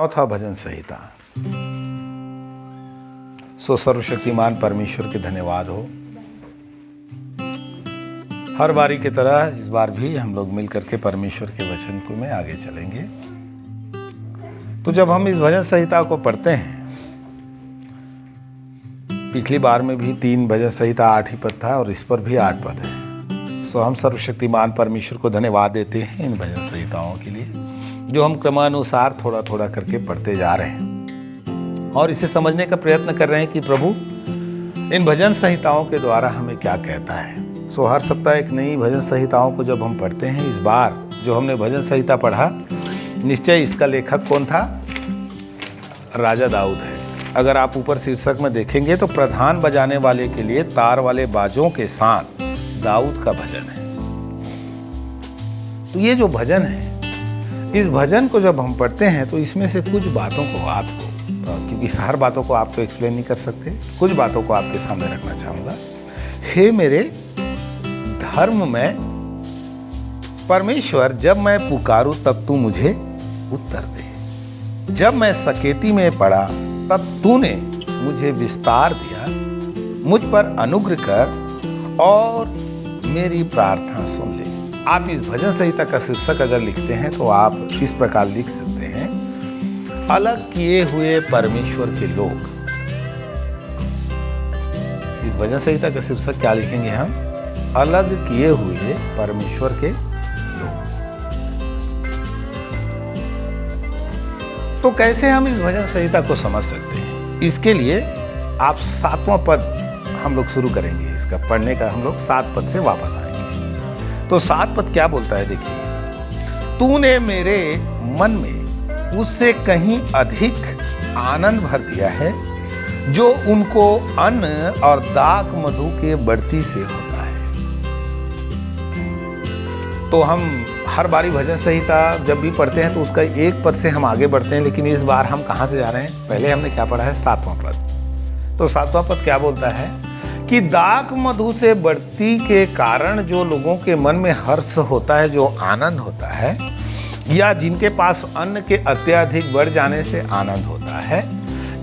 चौथा भजन संहिता। सो सर्वशक्तिमान परमेश्वर के धन्यवाद हो। हर बारी की तरह इस बार भी हम लोग मिलकर के परमेश्वर के वचन को में आगे चलेंगे। तो जब हम इस भजन संहिता को पढ़ते हैं, पिछली बार में भी 3 भजन संहिता 8 ही पद था और इस पर भी 8 पद है। सो हम सर्वशक्तिमान परमेश्वर को धन्यवाद देते हैं इन भजन संहिताओं के लिए, जो हम क्रमानुसार थोड़ा थोड़ा करके पढ़ते जा रहे हैं और इसे समझने का प्रयत्न कर रहे हैं कि प्रभु इन भजन संहिताओं के द्वारा हमें क्या कहता है। सो हर सप्ताह एक नई भजन संहिताओं को जब हम पढ़ते हैं, इस बार जो हमने भजन संहिता पढ़ा, निश्चय इसका लेखक कौन था? राजा दाऊद है। अगर आप ऊपर शीर्षक में देखेंगे तो प्रधान बजाने वाले के लिए तार वाले बाजों के साथ दाऊद का भजन है। तो ये जो भजन है, इस भजन को जब हम पढ़ते हैं तो इसमें से कुछ बातों को आपको, क्योंकि हर बातों को आप तो एक्सप्लेन नहीं कर सकते, कुछ बातों को आपके सामने रखना चाहूँगा। हे मेरे धर्म में परमेश्वर, जब मैं पुकारूं तब तू मुझे उत्तर दे। जब मैं सकेती में पड़ा तब तूने मुझे विस्तार दिया। मुझ पर अनुग्रह कर और मेरी प्रार्थना सुन ले। आप इस भजन संहिता का शीर्षक अगर लिखते हैं तो आप इस प्रकार लिख सकते हैं, अलग किए हुए परमेश्वर के लोग। इस भजन संहिता का शीर्षक क्या लिखेंगे हम? अलग किए हुए परमेश्वर के लोग। तो कैसे हम इस भजन संहिता को समझ सकते हैं? इसके लिए आप 7वां पद हम लोग शुरू करेंगे। इसका पढ़ने का हम लोग 7 पद से वापस आएंगे। तो 7 पद क्या बोलता है? देखिए, तूने मेरे मन में उससे कहीं अधिक आनंद भर दिया है, जो उनको अन्न और दाख मधु के बढ़ती से होता है। तो हम हर बारी भजन संहिता जब भी पढ़ते हैं तो उसका एक पद से हम आगे बढ़ते हैं, लेकिन इस बार हम कहाँ से जा रहे हैं? पहले हमने क्या पढ़ा है? 7वां पद। तो 7वां पद क्या बोलता है कि दाख मधु से बढ़ती के कारण जो लोगों के मन में हर्ष होता है, जो आनंद होता है, या जिनके पास अन्न के अत्यधिक बढ़ जाने से आनंद होता है,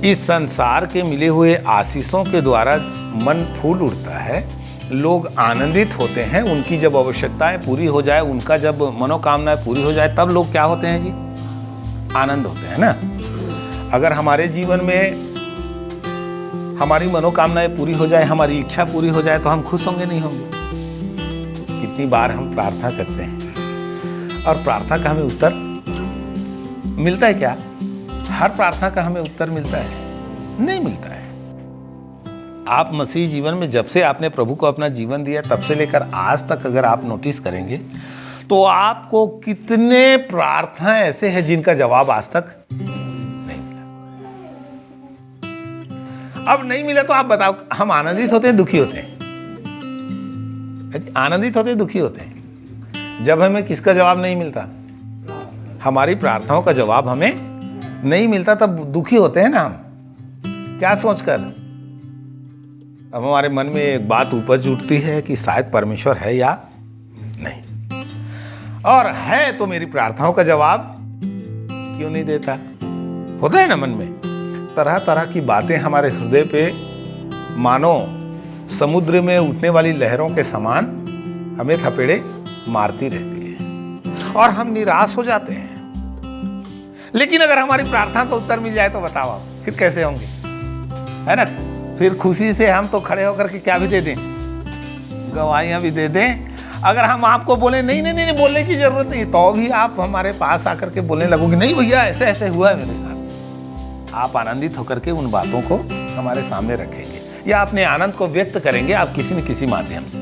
इस संसार के मिले हुए आशीषों के द्वारा मन फूल उठता है। लोग आनंदित होते हैं। उनकी जब आवश्यकताएं पूरी हो जाए, उनका जब मनोकामनाएं पूरी हो जाए, तब लोग क्या होते हैं जी? आनंद होते हैं ना। अगर हमारे जीवन में हमारी मनोकामनाएं पूरी हो जाए, हमारी इच्छा पूरी हो जाए, तो हम खुश होंगे नहीं होंगे? कितनी बार हम प्रार्थना करते हैं और प्रार्थना का हमें उत्तर मिलता है क्या? हर प्रार्थना का हमें उत्तर मिलता है? नहीं मिलता है। आप मसीह जीवन में जब से आपने प्रभु को अपना जीवन दिया, तब से लेकर आज तक अगर आप नोटिस करेंगे तो आपको कितने प्रार्थना ऐसे हैं जिनका जवाब आज तक नहीं मिला। अब नहीं मिला तो आप बताओ, हम आनंदित होते हैं, दुखी होते हैं? आनंदित होते हैं, दुखी होते हैं? जब हमें किसका जवाब नहीं मिलता? हमारी प्रार्थनाओं का जवाब हमें नहीं मिलता, तब दुखी होते हैं ना हम। क्या सोचकर? अब हमारे मन में एक बात उपज उठती है कि शायद परमेश्वर है या नहीं, और है तो मेरी प्रार्थनाओं का जवाब क्यों नहीं देता? होता है ना मन में तरह तरह की बातें हमारे हृदय पे मानो समुद्र में उठने वाली लहरों के समान हमें थपेड़े मारती रहती है और हम निराश हो जाते हैं। लेकिन अगर हमारी प्रार्थना का उत्तर मिल जाए तो बताओ आप फिर कैसे होंगे? है ना? फिर खुशी से हम तो खड़े होकर के क्या भी दे दें, गवाहियां भी दे दें। अगर हम आपको बोले नहीं नहीं नहीं बोलने की जरूरत नहीं, तो भी आप हमारे पास आकर के बोलने लगोगे, नहीं भैया ऐसे ऐसे हुआ है मेरे साथ। आप आनंदित होकर के उन बातों को हमारे सामने रखेंगे या अपने आनंद को व्यक्त करेंगे आप किसी न किसी माध्यम से,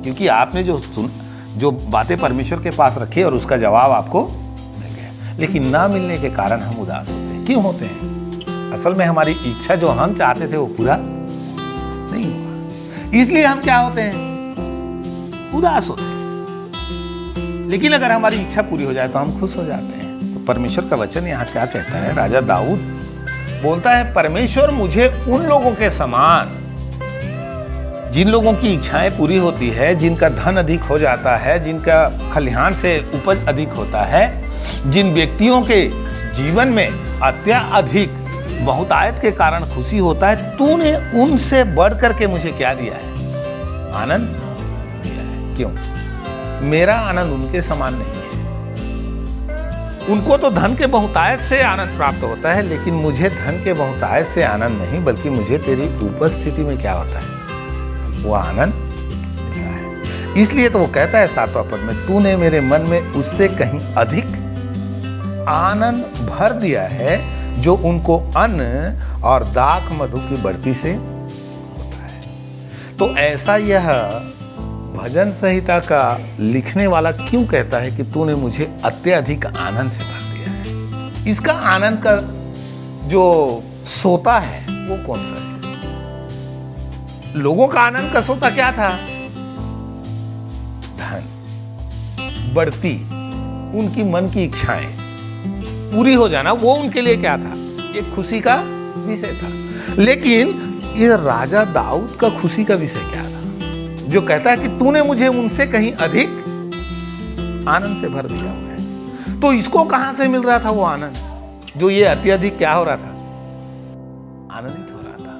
क्योंकि आपने जो बातें परमेश्वर के पास रखी और उसका जवाब आपको मिल गया। लेकिन ना मिलने के कारण हम उदास होते हैं। क्यों होते हैं? असल में हमारी इच्छा जो हम चाहते थे वो पूरा नहीं हुआ, इसलिए हम क्या होते हैं? उदास होते हैं। लेकिन अगर हमारी इच्छा पूरी हो जाए तो हम खुश हो जाते हैं। तो परमेश्वर का वचन यहाँ क्या कहता है? राजा दाऊद बोलता है, परमेश्वर मुझे उन लोगों के समान, जिन लोगों की इच्छाएं पूरी होती है, जिनका धन अधिक हो जाता है, जिनका खलिहान से उपज अधिक होता है, जिन व्यक्तियों के जीवन में अत्यधिक बहुतायत के कारण खुशी होता है, तूने उनसे बढ़ करके मुझे क्या दिया है? आनंद दिया है। क्यों? मेरा आनंद उनके समान नहीं है। उनको तो धन के बहुतायत से आनंद प्राप्त होता है, लेकिन मुझे धन के बहुतायत से आनंद नहीं, बल्कि मुझे तेरी उपस्थिति में क्या होता है? वो आनंद मिलता है। इसलिए तो वो कहता है 7वां पद में, तूने मेरे मन में उससे कहीं अधिक आनंद भर दिया है, जो उनको अन्न और दाख मधु की बढ़ती से होता है। तो ऐसा यह भजन संहिता का लिखने वाला क्यों कहता है कि तूने मुझे अत्यधिक आनंद से भर दिया है? इसका आनंद का जो सोता है वो कौन सा है? लोगों का आनंद का सोता क्या था? धन, बढ़ती, उनकी मन की इच्छाएं पूरी हो जाना, वो उनके लिए क्या था? एक खुशी का विषय था। लेकिन ये राजा दाऊद का खुशी का विषय क्या था? जो कहता है कि तूने मुझे उनसे कहीं अधिक आनंद से भर दिया हुआ है। तो इसको कहां से मिल रहा था वो आनंद, जो ये अत्यधिक क्या हो रहा था? आनंदित हो रहा था।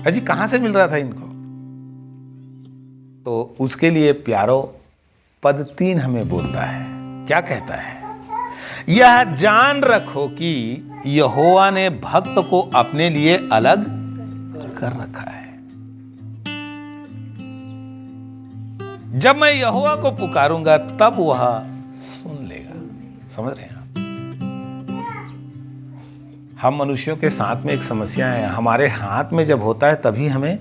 अजी कहां से मिल रहा था इनको? तो उसके लिए प्यारो पद 3 हमें बोलता है, क्या कहता है? यह जान रखो कि यहोवा ने भक्त को अपने लिए अलग कर रखा है। जब मैं यहोवा को पुकारूंगा तब वह सुन लेगा। समझ रहे हैं आप? हम मनुष्यों के साथ में एक समस्या है, हमारे हाथ में जब होता है तभी हमें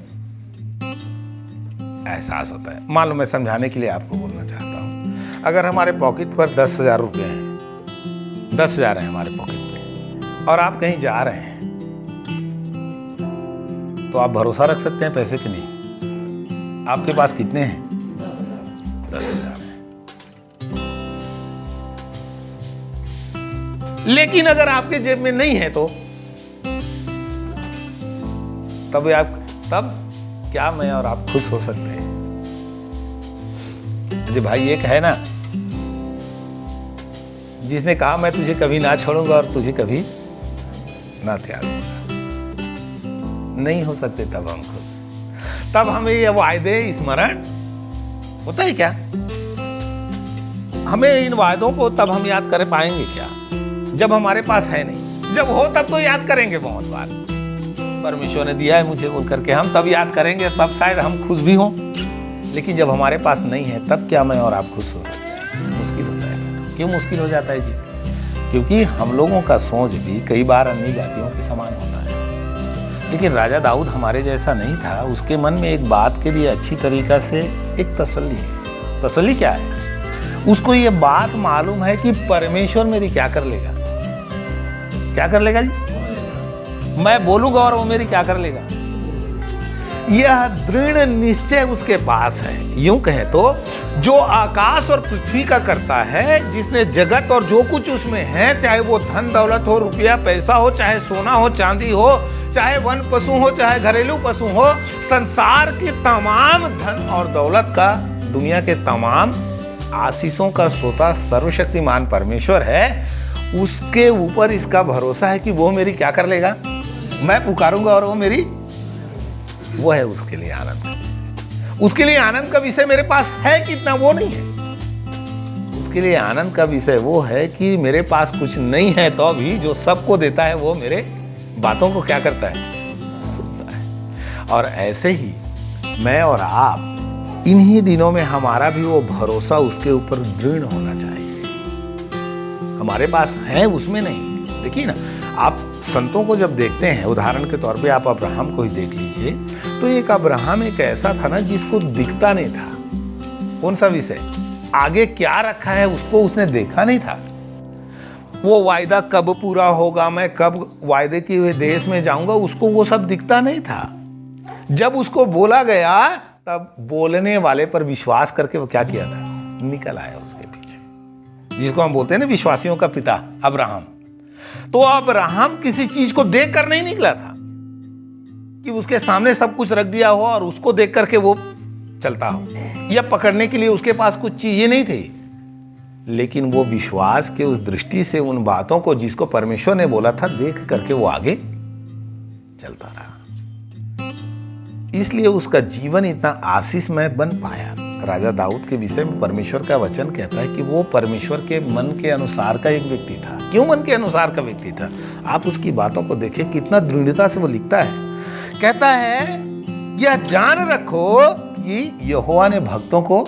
एहसास होता है। मान लो मैं समझाने के लिए आपको बोलना चाहता हूं, अगर हमारे पॉकेट पर 10,000 रुपए हैं, 10,000 है हमारे पॉकेट में, और आप कहीं जा रहे हैं, तो आप भरोसा रख सकते हैं पैसे के नहीं? आपके पास कितने हैं? 10,000 है। लेकिन अगर आपके जेब में नहीं है तो तब क्या मैं और आप खुश हो सकते हैं? अरे भाई, एक है ना जिसने कहा मैं तुझे कभी ना छोड़ूंगा और तुझे कभी ना त्यागूंगा। नहीं हो सकते तब हम खुश। तब हमें ये वायदे स्मरण होता है क्या? हमें इन वायदों को तब हम याद कर पाएंगे क्या? जब हमारे पास है नहीं। जब हो तब तो याद करेंगे बहुत बार, परमेश्वर ने दिया है मुझे बोल करके हम तब याद करेंगे, तब शायद हम खुश भी हों। लेकिन जब हमारे पास नहीं है तब क्या मैं और आप खुश हो सकते हैं? मुश्किल होता है। क्यों मुश्किल हो जाता है जी? क्योंकि हम लोगों का सोच भी कई बार अन्य जातियों के समान होता है। लेकिन राजा दाऊद हमारे जैसा नहीं था। उसके मन में एक बात के लिए अच्छी तरीका से एक तसल्ली है। तसल्ली क्या है? उसको ये बात मालूम है कि परमेश्वर मेरी क्या कर लेगा। क्या कर लेगा जी? मैं बोलूंगा और वो मेरी क्या कर लेगा। यह दृढ़ निश्चय उसके पास है। यूं कहें तो जो आकाश और पृथ्वी का करता है, जिसने जगत और जो कुछ उसमें है, चाहे वो धन दौलत हो, रुपया पैसा हो, चाहे सोना हो, चांदी हो, चाहे वन पशु हो, चाहे घरेलू पशु हो, संसार की तमाम धन और दौलत का, दुनिया के तमाम आशीषों का श्रोता सर्वशक्तिमान परमेश्वर है। उसके ऊपर इसका भरोसा है कि वो मेरी क्या कर लेगा। मैं पुकारूंगा और वो मेरी, वो है उसके लिए आनंद का विषय। उसके लिए आनंद का विषय मेरे पास है कितना वो नहीं है। उसके लिए आनंद का विषय वो है कि मेरे पास कुछ नहीं है तो भी जो सबको देता है वो मेरे बातों को क्या करता है, सुनता है। और ऐसे ही मैं और आप इन्हीं दिनों में हमारा भी वो भरोसा उसके ऊपर दृढ़ होना चाहिए। हमारे पास है उसमें नहीं। देखिए ना, आप संतों को जब देखते हैं, उदाहरण के तौर पे आप अब्राहम को ही देख लीजिए, तो एक अब्राहम एक ऐसा था ना जिसको दिखता नहीं था। कौन सा विषय, आगे क्या रखा है उसको उसने देखा नहीं था। वो वायदा कब पूरा होगा, मैं कब वायदे किए हुए देश में जाऊंगा, उसको वो सब दिखता नहीं था। जब उसको बोला गया तब बोलने वाले पर विश्वास करके वो क्या किया था, निकल आया उसके पीछे। जिसको हम बोलते हैं ना विश्वासियों का पिता अब्राहम। तो अब्राहम किसी चीज को देख कर नहीं निकला था कि उसके सामने सब कुछ रख दिया हो और उसको देख करके वो चलता हो, या पकड़ने के लिए उसके पास कुछ चीजें नहीं थी। लेकिन वो विश्वास के उस दृष्टि से उन बातों को जिसको परमेश्वर ने बोला था देख करके वो आगे चलता रहा, इसलिए उसका जीवन इतना आशीषमय बन पाया। राजा दाऊद के विषय में परमेश्वर का वचन कहता है कि वो परमेश्वर के मन के अनुसार का एक व्यक्ति था। क्यों मन के अनुसार का व्यक्ति था? आप उसकी बातों को देखिए, कितना दृढ़ता से वो लिखता है। कहता है यह जान रखो कि यहोवा ने भक्तों को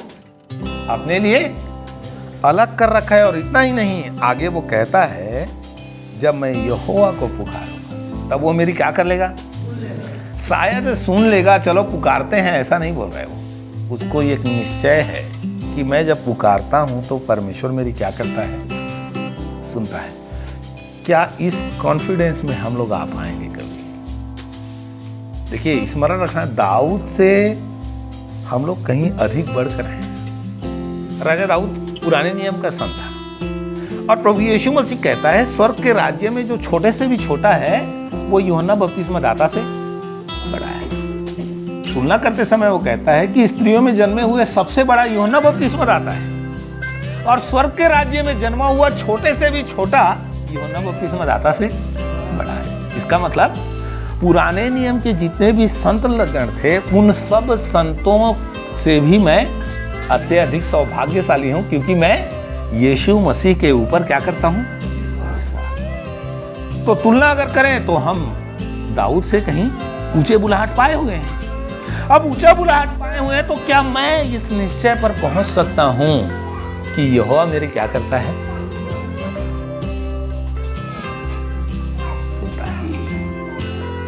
अपने लिए अलग कर रखा है। और इतना ही नहीं, आगे वो कहता है जब मैं यहोवा को पुकारूंगा तब वो मेरी क्या कर लेगा? शायद सुन लेगा, चलो पुकारते हैं, ऐसा नहीं बोल रहे वो। उसको एक निश्चय है कि मैं जब पुकारता हूं तो परमेश्वर मेरी क्या करता है? सुनता है। क्या इस कॉन्फिडेंस में हम लोग आ पाएंगे कभी? देखिए, स्मरण रखना, दाऊद से हम लोग कहीं अधिक बढ़कर हैं। राजा दाऊद पुराने नियम का संत था और प्रभु यीशु मसीह कहता है स्वर्ग के राज्य में जो छोटे से भी छोटा है वो यूहन्ना बपतिस्मा दाता से बड़ा है। तुलना करते समय वो कहता है कि स्त्रियों में जन्मे हुए सबसे बड़ा यूहन्ना बपतिस्मा दाता है और स्वर्ग के राज्य में जन्मा हुआ छोटे से भी छोटा यूहन्ना बपतिस्मा दाता से बड़ा है। इसका मतलब पुराने नियम के जितने भी संत लगण थे उन सब संतों से भी मैं अत्यधिक सौभाग्यशाली हूं, क्योंकि मैं यीशु मसीह के ऊपर क्या करता हूं? विश्वास। तो तुलना अगर करें तो हम दाऊद से कहीं ऊंचे बुलाहट पाए हुए हैं। अब ऊंचा बुलाहट पाए हुए हैं तो क्या मैं इस निश्चय पर पहुंच सकता हूं कि यहोवा मेरे क्या करता है? सुनता है।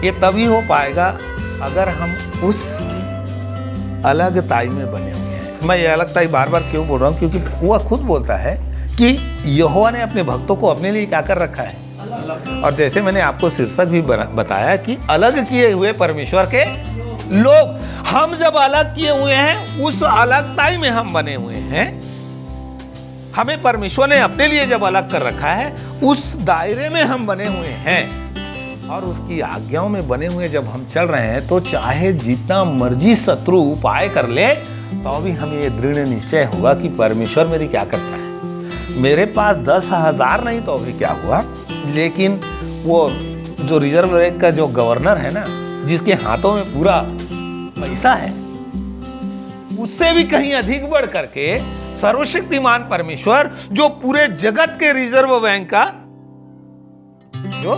ये तभी हो पाएगा अगर हम उस अलगताई में बने हुए हैं। मैं ये अलगताई बार बार क्यों बोल रहा हूं? क्योंकि वो खुद बोलता है कि यहोवा ने अपने भक्तों को अपने लिए क्या कर रखा है? और जैसे मैंने आपको शीर्षक भी बताया कि अलग किए हुए परमेश्वर के लोग, हम जब अलग किए हुए हैं उस अलगताई में हम बने हुए हैं। हमें परमेश्वर ने अपने लिए जब अलग कर रखा है उस दायरे में हम बने हुए हैं और उसकी आज्ञाओं में बने हुए जब हम चल रहे हैं तो चाहे जितना मर्जी शत्रु उपाय कर ले तो भी हमें ये दृढ़ निश्चय होगा कि परमेश्वर मेरी क्या करता है। मेरे पास 10,000 नहीं तो अभी क्या हुआ, लेकिन वो जो रिजर्व बैंक का जो गवर्नर है ना, जिसके हाथों में पूरा पैसा है, उससे भी कहीं अधिक बढ़ करके सर्वशक्तिमान परमेश्वर जो पूरे जगत के रिजर्व बैंक का जो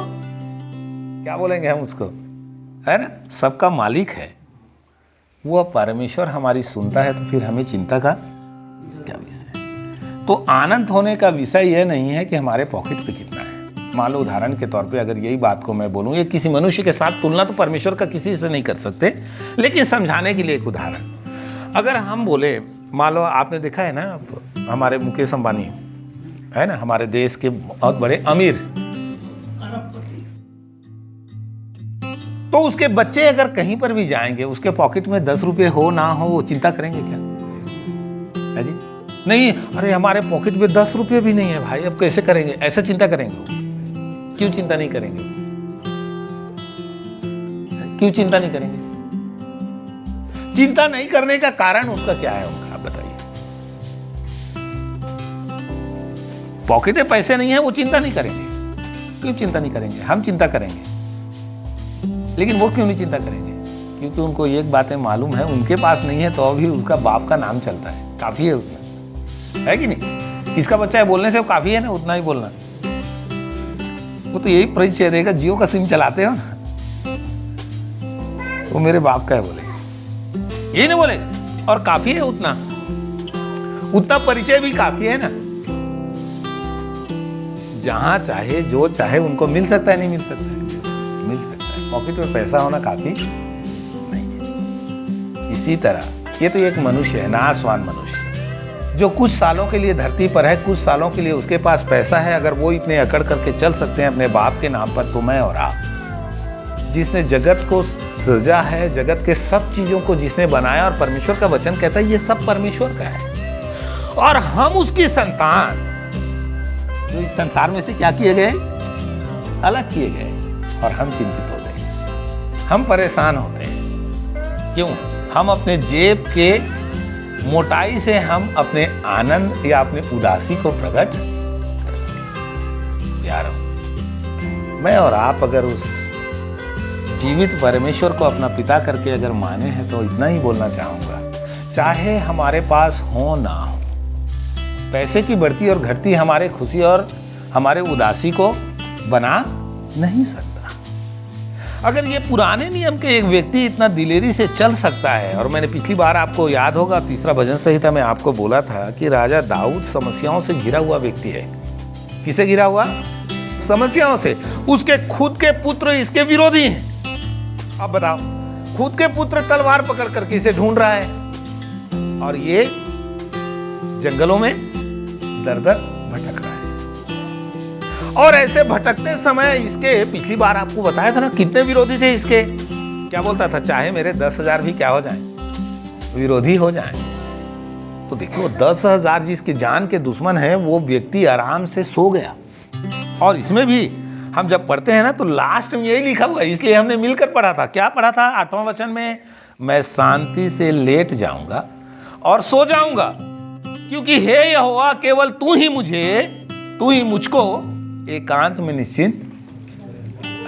क्या बोलेंगे हम उसको, है ना, सबका मालिक है, वो परमेश्वर हमारी सुनता है। तो फिर हमें चिंता का क्या विषय? तो आनंद होने का विषय यह नहीं है कि हमारे पॉकेट पे कितना है। मान लो उदाहरण के तौर पे अगर यही बात को मैं बोलूं, ये किसी मनुष्य के साथ तुलना तो परमेश्वर का किसी से नहीं कर सकते, लेकिन समझाने के लिए एक उदाहरण अगर हम बोले, मान लो आपने देखा है ना हमारे मुकेश अंबानी है ना, हमारे देश के बहुत बड़े अमीर, तो उसके बच्चे अगर कहीं पर भी जाएंगे उसके पॉकेट में 10 रुपए हो ना हो वो चिंता करेंगे क्या? है जी? नहीं, अरे हमारे पॉकेट में 10 रुपये भी नहीं है भाई, अब कैसे करेंगे? ऐसा चिंता करेंगे। क्यों चिंता नहीं करेंगे? क्यों चिंता नहीं करेंगे? चिंता नहीं करने का कारण उसका क्या है उनका, आप बताइए। पॉकेट में पैसे नहीं है वो चिंता नहीं करेंगे। क्यों चिंता नहीं करेंगे? हम चिंता करेंगे, लेकिन वो क्यों नहीं चिंता करेंगे? क्योंकि उनको एक बातें मालूम है, उनके पास नहीं है तो अभी उसका बाप का नाम चलता है, काफी है उसमें, है कि नहीं? किसका बच्चा है बोलने से वो काफी है ना, उतना ही बोलना। वो तो यही परिचय देगा, जियो का सिम चलाते हो ना, वो मेरे बाप का है बोलेगा, यही नहीं बोलेगा, और काफी है उतना, उतना परिचय भी काफी है ना। जहां चाहे जो चाहे उनको मिल सकता है, नहीं मिल सकता है? मिल सकता है। पॉकेट में पैसा होना काफी नहीं है। इसी तरह ये तो एक मनुष्य है, नाशवान मनुष्य, जो कुछ सालों के लिए धरती पर है, कुछ सालों के लिए उसके पास पैसा है। अगर वो इतने अकड़ करके चल सकते हैं अपने बाप के नाम पर, तो मैं और आप, जिसने जगत को सृजा है, जगत के सब चीजों को जिसने बनाया, और परमेश्वर का वचन कहता है ये सब परमेश्वर का है, और हम उसकी संतान जो इस संसार में से क्या किए गए? अलग किए गए। और हम चिंतित होते हैं, हम परेशान होते हैं। क्यों? हम अपने जेब के मोटाई से हम अपने आनंद या अपने उदासी को प्रकट प्यारो। मैं और आप अगर उस जीवित परमेश्वर को अपना पिता करके अगर माने हैं तो इतना ही बोलना चाहूंगा, चाहे हमारे पास हो ना हो, पैसे की बढ़ती और घटती हमारे खुशी और हमारे उदासी को बना नहीं सकता। अगर ये पुराने नियम के एक व्यक्ति इतना दिलेरी से चल सकता है, और मैंने पिछली बार आपको याद होगा तीसरा भजन संहिता में आपको बोला था कि राजा दाऊद समस्याओं से घिरा हुआ व्यक्ति है। किसे घिरा हुआ? समस्याओं से। उसके खुद के पुत्र इसके विरोधी हैं। अब बताओ, खुद के पुत्र तलवार पकड़ करके इसे ढूंढ रहा है और ये जंगलों में दर दर भटक रहा है। और ऐसे भटकते समय इसके, पिछली बार आपको बताया था ना कितने विरोधी थे इसके। क्या बोलता था? चाहे मेरे 10,000 भी क्या हो जाएं, विरोधी हो जाएं। तो देखो 10,000 जिसकी जान के दुश्मन है वो व्यक्ति आराम से सो गया। और इसमें भी हम जब पढ़ते हैं ना तो लास्ट में यही लिखा हुआ है, इसलिए हमने मिलकर पढ़ा था। क्या पढ़ा था 8वां वचन में? मैं शांति से लेट जाऊंगा और सो जाऊंगा, क्योंकि हे यहोवा केवल तू ही मुझको एकांत में निश्चिंत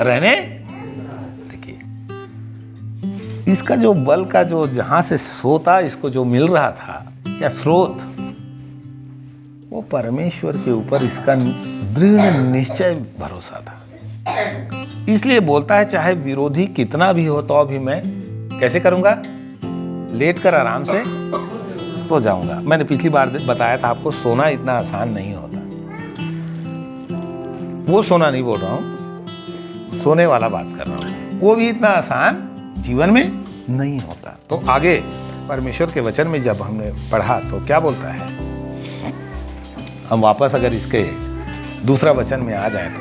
रहने। देखिए इसका जो बल का जो जहां से सोता इसको जो मिल रहा था या स्रोत, वो परमेश्वर के ऊपर इसका दृढ़ निश्चय भरोसा था। इसलिए बोलता है चाहे विरोधी कितना भी हो तो भी मैं कैसे करूंगा? लेट कर आराम से सो जाऊंगा। मैंने पिछली बार बताया था आपको, सोना इतना आसान नहीं होता। वो सोना नहीं बोल रहा हूं, सोने वाला बात कर रहा हूं। वो भी इतना आसान जीवन में नहीं होता। तो आगे परमेश्वर के वचन में जब हमने पढ़ा तो क्या बोलता है, हम वापस अगर इसके दूसरा वचन में आ जाए तो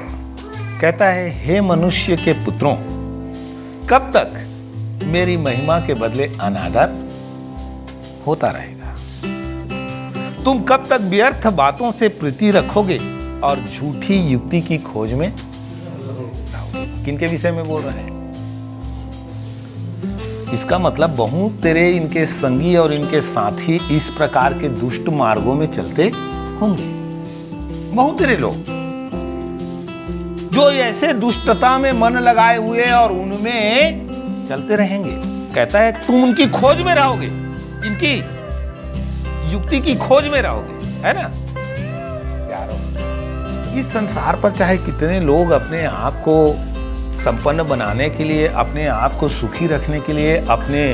कहता है, हे मनुष्य के पुत्रों, कब तक मेरी महिमा के बदले अनादर होता रहेगा? तुम कब तक व्यर्थ बातों से प्रीति रखोगे और झूठी युक्ति की खोज में रहोगे? किनके विषय में बोल रहा है? इसका मतलब बहुत तेरे इनके संगी और इनके साथी इस प्रकार के दुष्ट मार्गों में चलते होंगे। बहुत तेरे लोग जो ऐसे दुष्टता में मन लगाए हुए और उनमें चलते रहेंगे। कहता है तुम उनकी खोज में रहोगे, इनकी युक्ति की खोज में रहोगे, है ना यारो। इस संसार पर चाहे कितने लोग अपने आप को संपन्न बनाने के लिए, अपने आप को सुखी रखने के लिए, अपने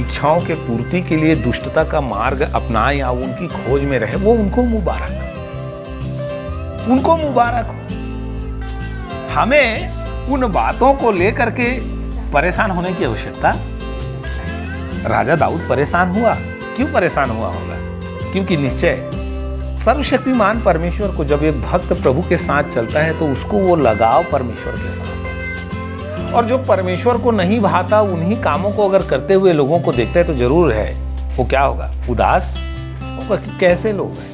इच्छाओं के पूर्ति के लिए दुष्टता का मार्ग अपनाए या उनकी खोज में रहे, वो उनको मुबारक, उनको मुबारक हो। हमें उन बातों को लेकर के परेशान होने की आवश्यकता। राजा दाऊद परेशान हुआ। क्यों परेशान हुआ होगा? क्योंकि निश्चय सर्वशक्तिमान परमेश्वर को जब एक भक्त प्रभु के साथ चलता है तो उसको वो लगाव परमेश्वर के साथ, और जो परमेश्वर को नहीं भाता उन्हीं कामों को अगर करते हुए लोगों को देखता है तो जरूर है वो क्या होगा? उदास होगा कि कैसे लोग हैं।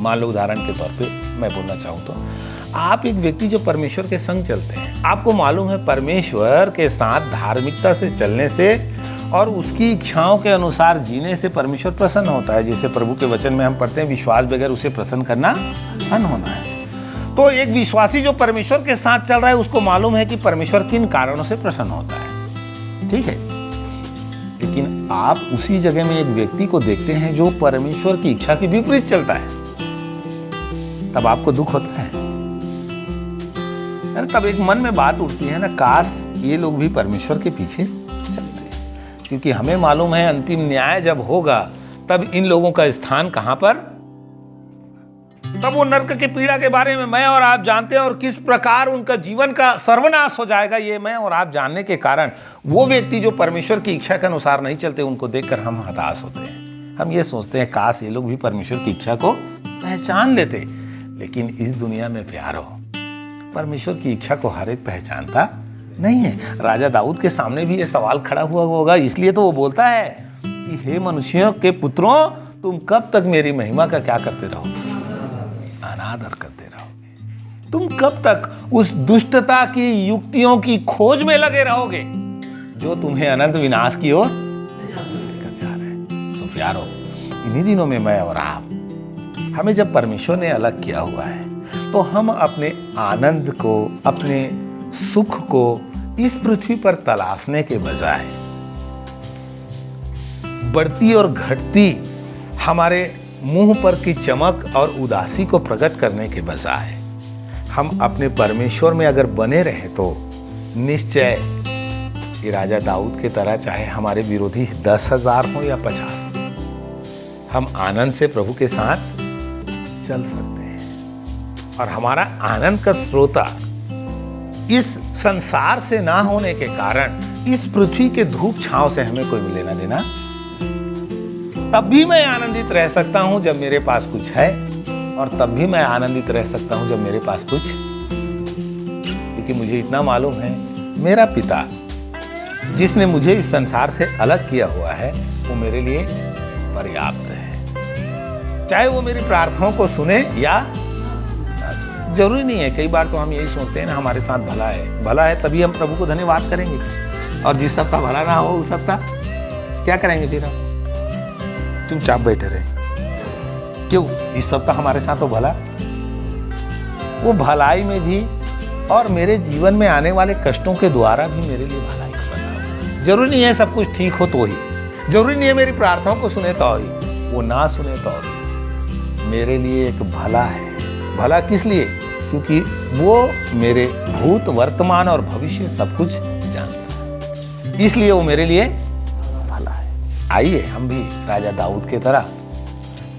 मान लो उदाहरण के तौर पे मैं बोलना चाहूँ तो आप एक व्यक्ति जो परमेश्वर के संग चलते हैं, आपको मालूम है परमेश्वर के साथ धार्मिकता से चलने से और उसकी इच्छाओं के अनुसार जीने से परमेश्वर प्रसन्न होता है। जैसे प्रभु के वचन में हम पढ़ते हैं, विश्वास बगैर उसे प्रसन्न करना अनहोना है। तो एक विश्वासी जो परमेश्वर के साथ चल रहा है उसको मालूम है कि परमेश्वर किन कारणों से प्रसन्न होता है, ठीक है। लेकिन आप उसी जगह में एक व्यक्ति को देखते हैं जो परमेश्वर की इच्छा के विपरीत चलता है, तब आपको दुख होता है। तब एक मन में बात उठती है ना, काश ये लोग भी परमेश्वर के पीछे चलते, क्योंकि हमें मालूम है अंतिम न्याय जब होगा तब इन लोगों का स्थान कहां पर? तब वो नरक की पीड़ा के बारे में मैं और आप जानते हैं, और किस प्रकार उनका जीवन का सर्वनाश हो जाएगा ये मैं और आप जानने के कारण वो व्यक्ति जो परमेश्वर की इच्छा के अनुसार नहीं चलते उनको देखकर हम हताश होते हैं। हम ये सोचते हैं काश ये लोग भी परमेश्वर की इच्छा को पहचान लेते। लेकिन इस दुनिया में प्यार हो, परमेश्वर की इच्छा को हर एक पहचानता नहीं है। राजा दाऊद के सामने भी ये सवाल खड़ा हुआ होगा, इसलिए तो वो बोलता है कि हे मनुष्यों के पुत्रों, तुम कब तक मेरी महिमा का क्या करते रहोगे? अनादर करते रहोगे। तुम कब तक उस दुष्टता की युक्तियों की खोज में लगे रहोगे जो तुम्हें अनंत विनाश की ओर लेकर जा रहे हैं। प्यारो, इन्हीं दिनों में मैं और आप, हमें जब परमेश्वर ने अलग किया हुआ है तो हम अपने आनंद को, अपने सुख को इस पृथ्वी पर तलाशने के बजाय बढ़ती और घटती हमारे मुंह पर की चमक और उदासी को प्रकट करने के बजाय हम अपने परमेश्वर में अगर बने रहे तो निश्चय ये राजा दाऊद की तरह, चाहे हमारे विरोधी 10,000 हो या 50, हम आनंद से प्रभु के साथ चल सकते हैं। और हमारा आनंद का स्रोता इस संसार से ना होने के कारण इस पृथ्वी के धूप छांव से हमें कोई लेना देना, तब भी मैं आनंदित रह सकता हूं जब मेरे पास कुछ है, और तब भी मैं आनंदित रह सकता हूं जब मेरे पास कुछ, क्योंकि मुझे इतना मालूम है मेरा पिता जिसने मुझे इस संसार से अलग किया हुआ है वो मेरे लिए पर्याप्त है। चाहे वो मेरी प्रार्थनाओं को सुने या ना सुने, जरूरी नहीं है। कई बार तो हम यही सोचते हैं ना, हमारे साथ भला है तभी हम प्रभु को धन्यवाद करेंगे, और जिस सप्ताह भला ना हो उस सप्ताह क्या करेंगे? फिर हम चुपचाप बैठे रहे। क्यों? इस सप्ताह हमारे साथ तो भला, वो भलाई में भी और मेरे जीवन में आने वाले कष्टों के द्वारा भी मेरे लिए भलाई का बना। जरूरी नहीं है सब कुछ ठीक हो तो ही, जरूरी नहीं है मेरी प्रार्थनाओं को सुने तो ही, वो ना सुने तो भी मेरे लिए एक भला है। भला किस लिए? क्योंकि वो मेरे भूत, वर्तमान और भविष्य सब कुछ जानता है, इसलिए वो मेरे लिए भला है। आइए हम भी राजा दाऊद की तरह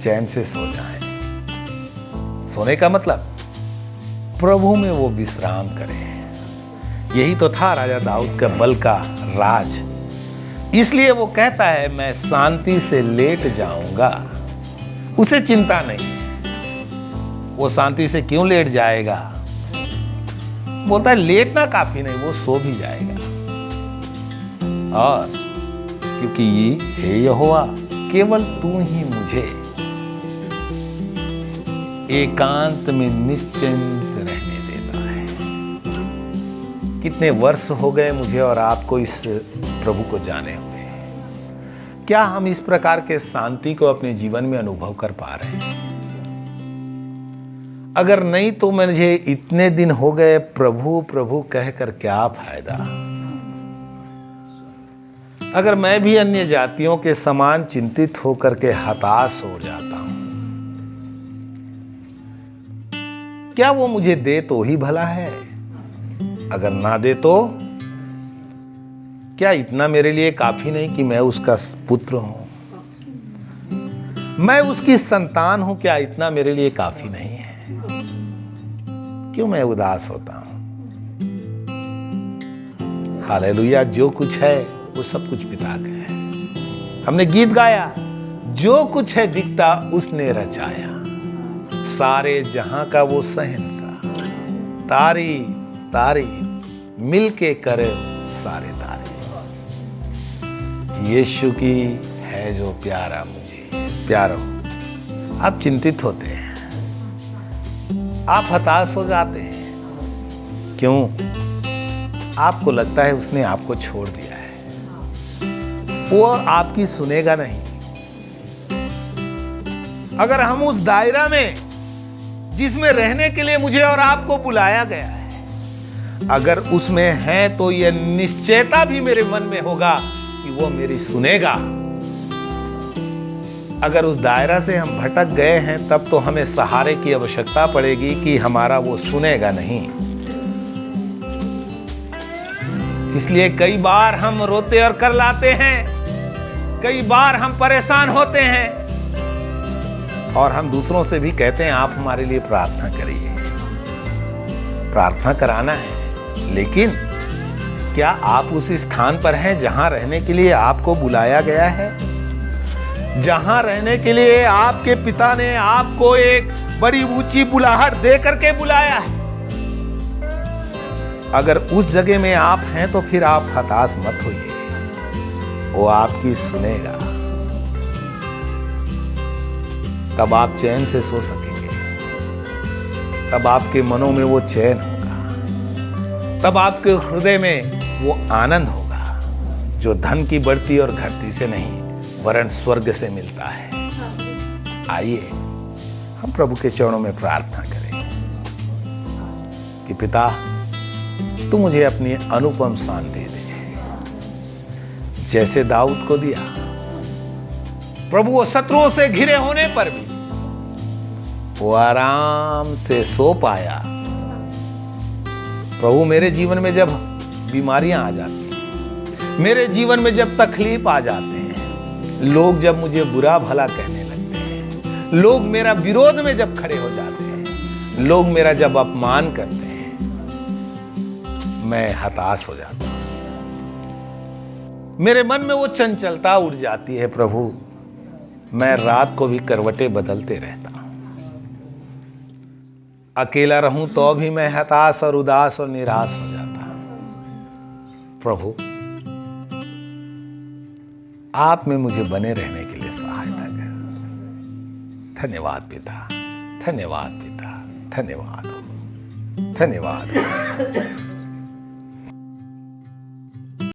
चैन से सो जाएं। सोने का मतलब प्रभु में वो विश्राम करें। यही तो था राजा दाऊद का बल का राज। इसलिए वो कहता है मैं शांति से लेट जाऊंगा, उसे चिंता नहीं। वो शांति से क्यों लेट जाएगा? बोलता है लेटना काफी नहीं, वो सो भी जाएगा। और क्योंकि ये हे यहोवा केवल तू ही मुझे एकांत में निश्चिंत रहने देता है। कितने वर्ष हो गए मुझे और आपको इस प्रभु को जाने हुए, क्या हम इस प्रकार के शांति को अपने जीवन में अनुभव कर पा रहे हैं? अगर नहीं तो मुझे इतने दिन हो गए प्रभु प्रभु कहकर क्या फायदा? अगर मैं भी अन्य जातियों के समान चिंतित होकर के हताश हो जाता हूं, क्या वो मुझे दे तो ही भला है? अगर ना दे तो क्या इतना मेरे लिए काफी नहीं कि मैं उसका पुत्र हूं, मैं उसकी संतान हूं? क्या इतना मेरे लिए काफी नहीं है? क्यों मैं उदास होता हूं? हालेलुया, जो कुछ है वो सब कुछ पिता का है। हमने गीत गाया, जो कुछ है दिखता उसने रचाया, सारे जहां का वो शहंशाह, तारी तारी मिलके करे सारे तारे। यीशु की है जो प्यारा मुझे। प्यारो, आप चिंतित होते हैं, आप हताश हो जाते हैं। क्यों? आपको लगता है उसने आपको छोड़ दिया है, वो आपकी सुनेगा नहीं। अगर हम उस दायरा में जिसमें रहने के लिए मुझे और आपको बुलाया गया है, अगर उसमें है तो यह निश्चयता भी मेरे मन में होगा कि वो मेरी सुनेगा। अगर उस दायरा से हम भटक गए हैं तब तो हमें सहारे की आवश्यकता पड़ेगी कि हमारा वो सुनेगा नहीं। इसलिए कई बार हम रोते और कर लाते हैं, कई बार हम परेशान होते हैं और हम दूसरों से भी कहते हैं आप हमारे लिए प्रार्थना करिए। प्रार्थना कराना है, लेकिन क्या आप उस स्थान पर हैं जहां रहने के लिए आपको बुलाया गया है? जहां रहने के लिए आपके पिता ने आपको एक बड़ी ऊंची बुलाहट दे करके बुलाया है। अगर उस जगह में आप हैं तो फिर आप हताश मत होइए, वो आपकी सुनेगा। तब आप चैन से सो सकेंगे, तब आपके मनों में वो चैन होगा, तब आपके हृदय में वो आनंद होगा जो धन की बढ़ती और घटती से नहीं, वरन स्वर्ग से मिलता है। आइए हम प्रभु के चरणों में प्रार्थना करें कि पिता तू मुझे अपनी अनुपम शान दे दे, जैसे दाऊद को दिया। प्रभु वो शत्रुओं से घिरे होने पर भी वो आराम से सो पाया। प्रभु मेरे जीवन में जब बीमारियां आ जाती हैं, मेरे जीवन में जब तकलीफ आ जाते हैं, लोग जब मुझे बुरा भला कहने लगते हैं, लोग मेरा विरोध में जब खड़े हो जाते हैं, लोग मेरा जब अपमान करते हैं, मैं हताश हो जाता हूं। मेरे मन में वो चंचलता उड़ जाती है। प्रभु मैं रात को भी करवटें बदलते रहता हूं। अकेला रहूं तो भी मैं हताश और उदास और निराश हो जाता हूं। प्रभु आप में मुझे बने रहने के लिए सहायता कर। धन्यवाद पिता, धन्यवाद पिता, धन्यवाद, धन्यवाद।